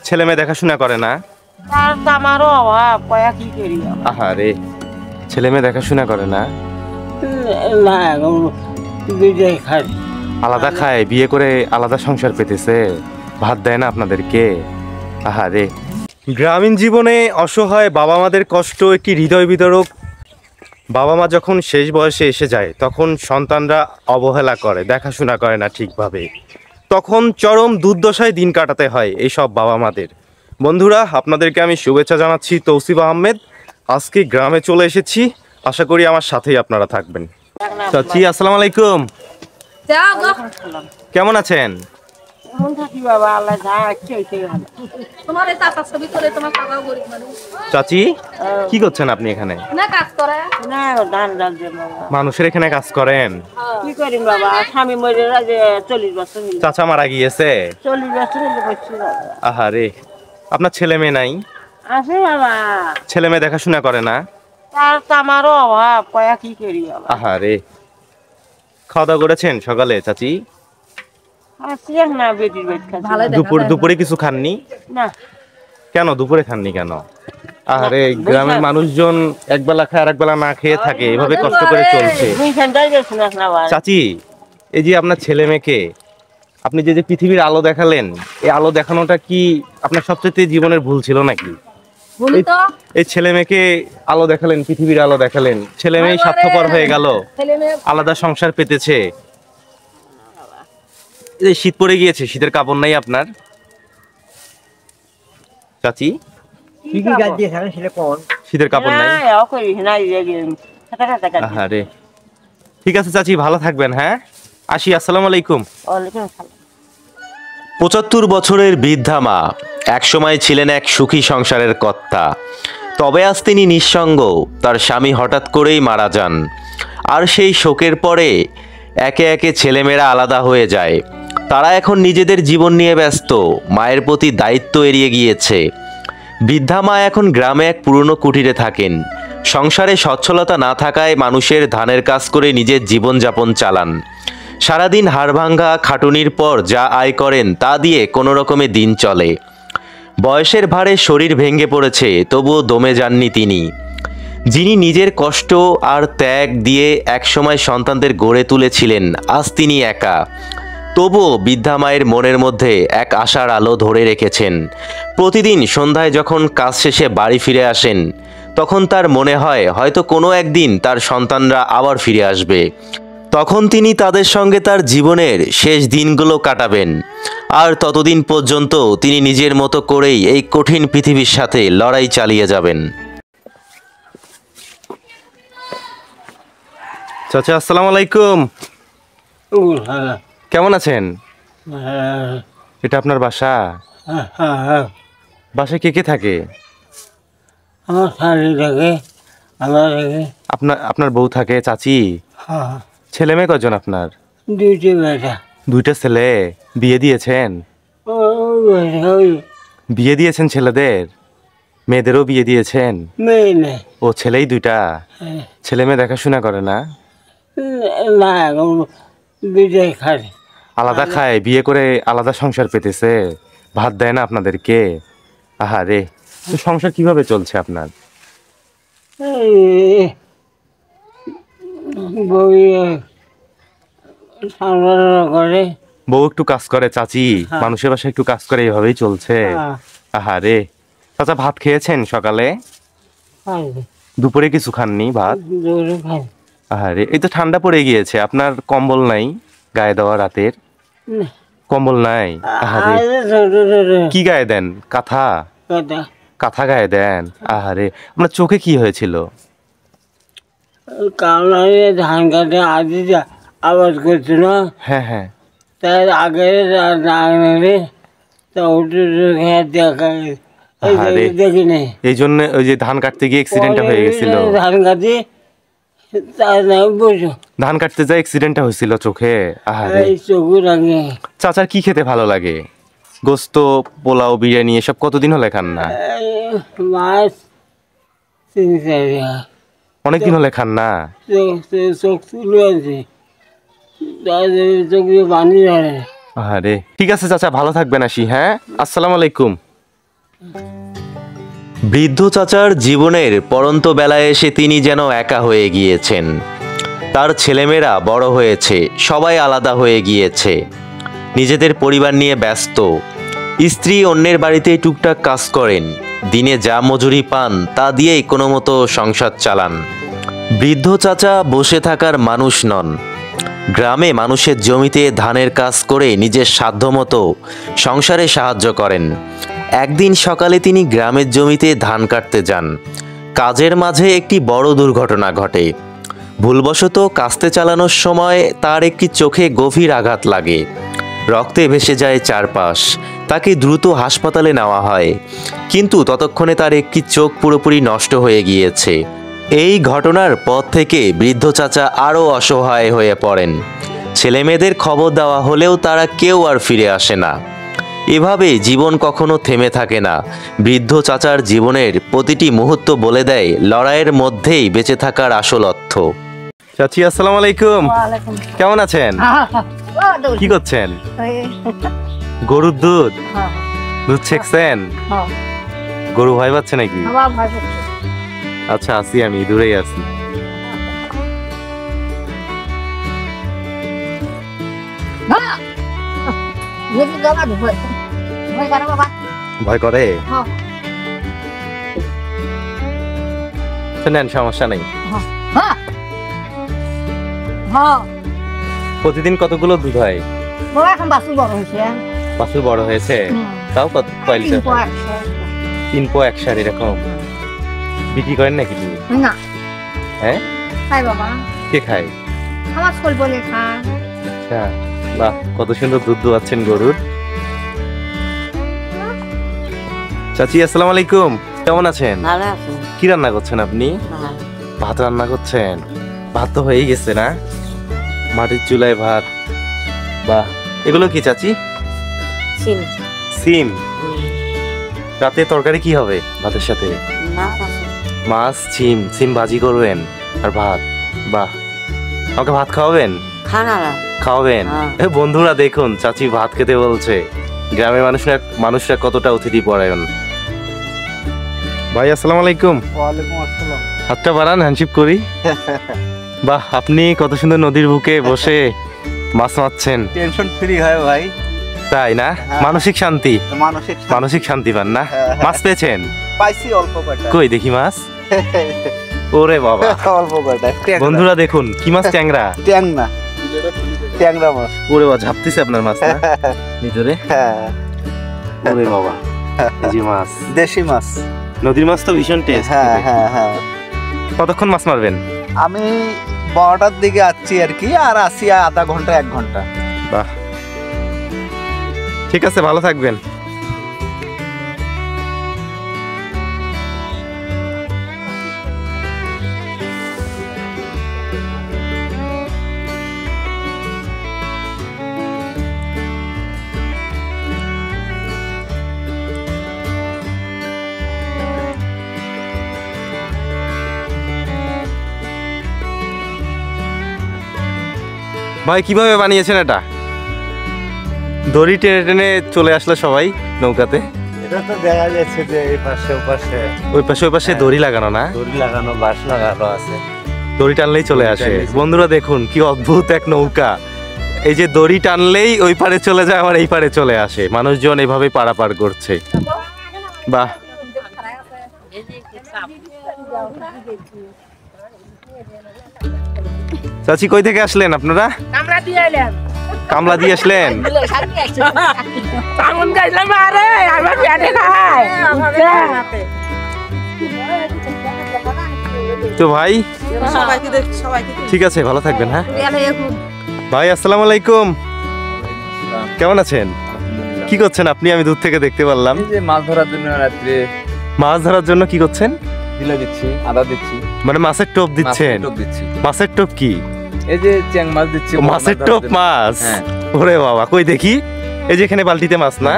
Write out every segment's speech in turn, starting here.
ছেলে মেয়ে দেখাশোনা করে না? তার তো আমারও অভাব, কয়া কি করি। আহারে, ছেলে মেয়ে দেখাশোনা করে না? না, দুইটাই খাই। আলাদা খায়, বিয়ে করে আলাদা সংসার পেতেছে, ভাত দেয় না আপনাদেরকে? আহারে, গ্রামীণ জীবনে অসহায় বাবা মাদের কষ্ট একটি হৃদয় বিদারক। বাবা মা যখন শেষ বয়সে এসে যায় তখন সন্তানরা অবহেলা করে, দেখাশোনা করে না ঠিকভাবে, তখন চরম দুর্দশায় দিন কাটাতে হয় এইসব বাবা মাদের। বন্ধুরা, আপনাদেরকে আমি শুভেচ্ছা জানাচ্ছি, তৌসিফ আহমেদ। আজকে গ্রামে চলে এসেছি, আশা করি আমার সাথেই আপনারা থাকবেন। চাচি, আসসালামু আলাইকুম। কেমন আছেন? চাচি, কি করছেন আপনি এখানে? মানুষের এখানে কাজ করেন? কি করি বাবা, স্বামী মরে 40 বছর। চাচা মারা গিয়েছে? 40 বছর। আহারে, আপনার ছেলে মেয়ে নাই? আছে বাবা। ছেলে মেয়ে দেখাশোনা করে না? তার তো আমারও অভাব, কয়া কি করি বাবা। আহারে, খাওয়া দাওয়া করেছেন সকালে চাচি? দুপুরে কিছু খাননি? না। কেন দুপুরে খাননি কেন? আরে, গ্রামের মানুষজন একবেলা খায় আর একবেলা না খেয়ে থাকে, এভাবে কষ্ট করে চলছে। চাচি, এই যে আপনার ছেলে মেয়েকে আপনি যে পৃথিবীর আলো দেখালেন, এই আলো দেখানোটা কি আপনার সবচেয়ে জীবনের ভুল ছিল নাকি? এই ছেলে মেয়েকে আলো দেখালেন, পৃথিবীর আলো দেখালেন, ছেলে মেয়ে স্বার্থপর হয়ে গেল, আলাদা সংসার পেতেছে। এই শীত পড়ে গিয়েছে, শীতের কাপড় নাই আপনার? চাচি, শীতের কাপড় নাই? আরে, ঠিক আছে চাচি, ভালো থাকবেন। হ্যাঁ, আসি, আসসালামু আলাইকুম। 75 বছরের বৃদ্ধা মা একসময় ছিলেন এক সুখী সংসারের কর্তা। তবে আজ তিনি নিঃসঙ্গ, তার স্বামী হঠাৎ করেই মারা যান। আর সেই শোকের পরে একে একে ছেলেমেয়েরা আলাদা হয়ে যায়। তারা এখন নিজেদের জীবন নিয়ে ব্যস্ত, মায়ের প্রতি দায়িত্ব এড়িয়ে গিয়েছে। বৃদ্ধা মা এখন গ্রামে এক পুরনো কুটিরে থাকেন। সংসারে সচ্ছলতা না থাকায় মানুষের ধানের কাজ করে নিজের জীবনযাপন চালান। সারাদিন হাড়ভাঙ্গা খাটুনির পর যা আয় করেন তা দিয়ে কোনো রকমে দিন চলে। বয়সের ভারে শরীর ভেঙে পড়েছে, তবুও দমে যাননি তিনি। যিনি নিজের কষ্ট আর ত্যাগ দিয়ে একসময় সন্তানদের গড়ে তুলেছিলেন, আজ তিনি একা। তবুও বৃদ্ধা মায়ের মনের মধ্যে এক আশার আলো ধরে রেখেছেন। প্রতিদিন সন্ধ্যায় যখন কাজ শেষে বাড়ি ফিরে আসেন, তখন তার মনে হয় হয়তো কোনো একদিন তার সন্তানরা আবার ফিরে আসবে। তখন তিনি তাদের সঙ্গে তার জীবনের শেষ দিনগুলো কাটাবেন। আর ততদিন পর্যন্ত তিনি নিজের মতো করেই এই কঠিন পৃথিবীর সাথে লড়াই চালিয়ে যাবেন। চাচা, আসসালামু আলাইকুম। কেমন আছেন? এটা আপনার বাসা? বাসায় কে কে থাকে? আমার শালি থাকে, আপনার বউ থাকে? চাচি, ছেলে মেয়ে কজন আপনার? দুইটা ছেলে। বিয়ে দিয়েছেন? বিয়ে দিয়েছেন ছেলেদের? মেয়েদেরও বিয়ে দিয়েছেন? ও, ছেলেই দুইটা? ছেলে মেয়ে দেখাশোনা করে না? আলাদা খায়, বিয়ে করে আলাদা সংসার পেতেছে, ভাত দেয় না আপনাদেরকে? আহারে, তো সংসার কিভাবে চলছে আপনার? বউ একটু কাজ করে চাচি, মানুষের বাসায় একটু কাজ করে, এভাবেই চলছে। আহারে, চাচা ভাত খেয়েছেন সকালে? দুপুরে কিছু খাননি ভাত? আহারে, এই তো ঠান্ডা পড়ে গিয়েছে, আপনার কম্বল নাই গায়ে দেওয়া রাতের? কম্বল নাই? আহারে, কি গায়ে দেন? কাঁথা? কাঁথা গায়ে দেন? আহারে, আপনার চোখে কি হয়েছিল? ধান কাটে আদি আবাদ করছিল। হ্যাঁ হ্যাঁ, তার আগে দেখিনি। এই জন্য ওই যে ধান কাটতে গিয়ে অ্যাক্সিডেন্টটা হয়ে গেছিল। ধান কাটতে যায় অ্যাক্সিডেন্টটা হয়েছিল চোখে। আহারে, চাচার কি খেতে ভালো লাগে? গোস্ত, পোলাও, বিরিয়ানি এসব কতদিন হলে খান না? অনেকদিন হলে খান না? আরে, ঠিক আছে চাচা, ভালো থাকবেন। আসি। হ্যাঁ, আসসালামু আলাইকুম। বৃদ্ধ চাচার জীবনের পরন্ত বেলায় এসে তিনি যেন একা হয়ে গিয়েছেন। তার ছেলেমেয়েরা বড় হয়েছে, সবাই আলাদা হয়ে গিয়েছে, নিজেদের পরিবার নিয়ে ব্যস্ত। স্ত্রী অন্যের বাড়িতে টুকটাক কাজ করেন, দিনে যা মজুরি পান তা দিয়েই কোনো মতো সংসার চালান। বৃদ্ধ চাচা বসে থাকার মানুষ নন। গ্রামে মানুষের জমিতে ধানের কাজ করে নিজের সাধ্যমতো সংসারে সাহায্য করেন। একদিন সকালে তিনি গ্রামের জমিতে ধান কাটতে যান। কাজের মাঝে একটি বড় দুর্ঘটনা ঘটে। ভুলবশত কাস্তে চালানোর সময় তার একটি চোখে গভীর আঘাত লাগে। রক্তে ভেসে যায় চারপাশ। তাকে দ্রুত হাসপাতালে নেওয়া হয়, কিন্তু ততক্ষণে তার একটি চোখ পুরোপুরি নষ্ট হয়ে গিয়েছে। এই ঘটনার পর থেকে বৃদ্ধ চাচা আরও অসহায় হয়ে পড়েন। ছেলেমেয়েদের খবর দেওয়া হলেও তারা কেউ আর ফিরে আসে না। এভাবে জীবন কখনো থেমে থাকে না। বৃদ্ধ চাচার জীবনের প্রতিটি মুহূর্ত বলে দেয় লড়াইয়ের মধ্যেই বেঁচে থাকার আসল অর্থ। চাচি আসসালামু আলাইকুম, কেমন আছেন? কি করছেন? গরুর দুধ দুধ ছেঁকছেন? গরু ভয় পাচ্ছে নাকি? আচ্ছা, আছি, আমি দূরেই আছি। ভয় করে? নেন, সমস্যা নেই। প্রতিদিন কতগুলো দুধ হয়? বাছুর বড় হয়েছে, তাও কত কয় লিটার? 3 পো 1 সার এরকম বিক্রি করেন নাকি? না। হ্যাঁ, খাই বাবা। কে খায়? আমার ছোট বলে খায়। আচ্ছা, বাহ, কত সুন্দর দুধ দোয়াচ্ছেন গরুর। চাচি আসসালামু আলাইকুম, কেমন আছেন? ভালো আছি। কি রান্না করছেন আপনি? ভাত রান্না করছেন? ভাত তো হয়েই গেছে না? মাটির চুলায় ভাত, বাহ। এগুলো কি চাচি? সিম। সিম। রাতে তরকারি কি হবে ভাতের সাথে? মাছ, সিম। সিম ভাজি করবেন আর ভাত, বাহ। আমাকে ভাত খাওয়াবেন? খাওয়াবেন। বন্ধুরা দেখুন, চাচি ভাত খেতে বলছে। গ্রামের মানুষরা কতটা অতিথি পরায়ণ। ভাই আসসালামু আলাইকুম। ওয়ালাইকুম আসসালাম। হাতটা বাড়ান, হ্যান্ডশিপ করি। বাহ, আপনি কত সুন্দর নদীর বুকে বসে মাছ মারছেন। টেনশন ফ্রি হয় ভাই। তাই না? মানসিক শান্তি, মানসিক শান্তি পান না? মাছ পেয়েছেন? পাইছি অল্প কয়টা। কই দেখি মাছ। ওরে বাবা, অল্প কয়টা। বন্ধুরা দেখুন, কি মাছ? ট্যাংরা। ট্যাংরা মাছ। ওরে বাবা, ঝাপতেছে আপনার মাছ না ভিতরে? ওরে বাবা, এই যে মাছ, দেশি মাছ। নদীর মাছ তো ভীষণ টেস্ট। হ্যাঁ। কতক্ষণ মাছ মারবেন? আমি 12টার দিকে আসছি আর কি, আর আসি আধা ঘন্টা 1 ঘন্টা। বাহ, ঠিক আছে, ভালো থাকবেন। ভাই, কিভাবে বানিয়েছেন এটা? দড়ি টেনে টেনে চলে আসলো সবাই নৌকাতে। এটা তো দেখা যাচ্ছে যে এই পাশে ওই পাশে দড়ি লাগানো না? দড়ি লাগানো, বাঁশ লাগানো আছে। দড়ি টানলেই চলে আসে। বন্ধুরা দেখুন, কি অদ্ভুত এক নৌকা। এই যে দড়ি টানলেই ওই পারে চলে যায়, আবার এই পারে চলে আসে। মানুষজন এভাবে পারাপার করছে। বাহ। চাচি, কই থেকে আসলেন আপনারা? কামলা দিয়ে আসলেন? তো ভাই, ঠিক আছে, ভালো থাকবেন। হ্যাঁ ভাই, আসসালামু আলাইকুম, কেমন আছেন? কি করছেন আপনি? আমি দূর থেকে দেখতে পারলাম। মাছ ধরার জন্য রাত্রে। মাছ ধরার জন্য কি করছেন? দিলা দিচ্ছি, আদা দিচ্ছি। মানে মাছের টোপ দিচ্ছেন? মাছের টোপ কি? এই যে চ্যাং মাছ দিচ্ছি। মাছের টোপ মাছ? ওরে বাবা, কই দেখি। এই যে এখানে বালতিতে মাছ না?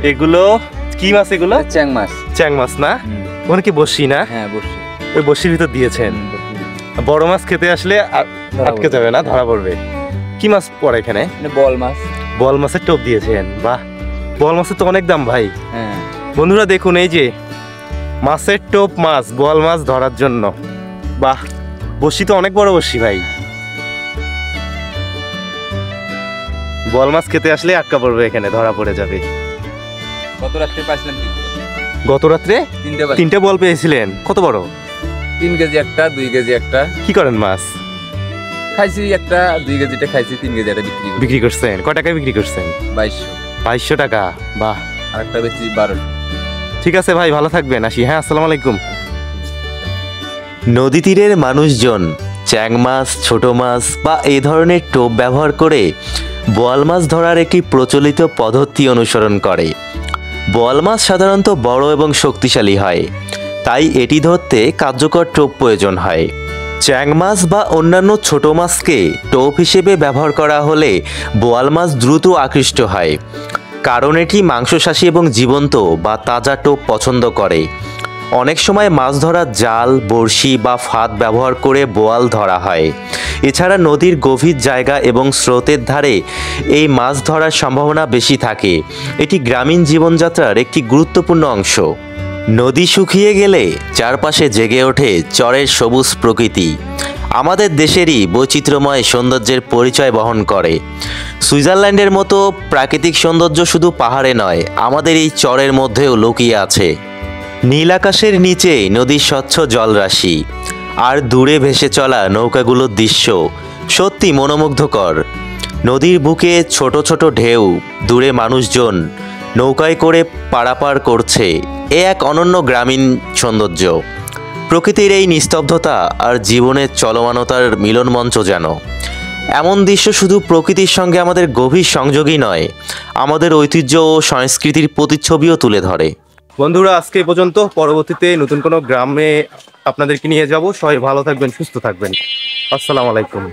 এগুলো কি মাছ? এগুলো চ্যাং মাছ। চ্যাং মাছ না? ওখানে কি বসি না? হ্যাঁ, বসি। ওই বসির ভিতর দিয়েছেন। বড় মাছ খেতে আসলে আটকে যাবে না, ধরা পড়বে। কি মাছ পড়ে এখানে? বল মাছ। বল মাছের টোপ দিয়েছেন, বাহ। বল মাছের তো অনেক দাম ভাই। হ্যাঁ। বন্ধুরা দেখুন এই যে মাছের টোপ মাছ, বোয়াল মাছ ধরার জন্য। বাহ, বসি তো অনেক বড় বসি ভাই। বোয়াল মাছ খেতে আসলে আটকা পড়বে, এখানে ধরা পড়ে যাবে। গত রাত্রে পাইছিলাম গত রাত্রে তিনটে বল পেয়েছিলেন। কত বড়? 3 কেজি একটা, 2 কেজি একটা। কি করেন মাছ? খাইছি একটা, 2 কেজিটা খাইছি, 3 কেজি একটা বিক্রি করছেন। কয় টাকায় বিক্রি করছেন? 2200 টাকা। বাহ, আর একটা বেচি 1200। ঠিক আছে ভাই, ভালো থাকবেন, আসি। হ্যাঁ, আসসালামু আলাইকুম। নদী তীরের মানুষজন চ্যাং মাছ, ছোট মাছ বা এই ধরনের টোপ ব্যবহার করে বোয়াল মাছ ধরার একটি প্রচলিত পদ্ধতি অনুসরণ করে। বোয়াল মাছ সাধারণত বড় এবং শক্তিশালী হয়, তাই এটি ধরতে কার্যকর টোপ প্রয়োজন হয়। চ্যাং মাছ বা অন্যান্য ছোট মাছকে টোপ হিসেবে ব্যবহার করা হলে বোয়াল মাছ দ্রুত আকৃষ্ট হয়, কারণ এটি মাংসশাসী এবং জীবন্ত বা তাজা টোপ পছন্দ করে। অনেক সময় মাছ ধরার জাল, বড়শি বা ফাঁদ ব্যবহার করে বোয়াল ধরা হয়। এছাড়া নদীর গভীর জায়গা এবং স্রোতের ধারে এই মাছ ধরার সম্ভাবনা বেশি থাকে। এটি গ্রামীণ জীবনযাত্রার একটি গুরুত্বপূর্ণ অংশ। নদী শুকিয়ে গেলে চারপাশে জেগে ওঠে চরের সবুজ প্রকৃতি। আমাদের দেশেরই বৈচিত্র্যময় সৌন্দর্যের পরিচয় বহন করে। সুইজারল্যান্ডের মতো প্রাকৃতিক সৌন্দর্য শুধু পাহাড়ে নয়, আমাদের এই চরের মধ্যেও লুকিয়ে আছে। নীল আকাশের নিচে নদীর স্বচ্ছ জলরাশি আর দূরে ভেসে চলা নৌকাগুলোর দৃশ্য সত্যি মনোমুগ্ধকর। নদীর বুকে ছোট ছোট ঢেউ, দূরে মানুষজন নৌকায় করে পারাপার করছে। এ এক অনন্য গ্রামীণ সৌন্দর্য। প্রকৃতির এই নিস্তব্ধতা আর জীবনের চলমানতার মিলন মঞ্চ যেন। এমন দৃশ্য শুধু প্রকৃতির সঙ্গে আমাদের গভীর সংযোগই নয়, আমাদের ঐতিহ্য ও সংস্কৃতির প্রতিচ্ছবিও তুলে ধরে। বন্ধুরা, আজকে এই পর্যন্ত। পরবর্তীতে নতুন কোনো গ্রামে আপনাদেরকে নিয়ে যাব। সবাই ভালো থাকবেন, সুস্থ থাকবেন। আসসালামু আলাইকুম।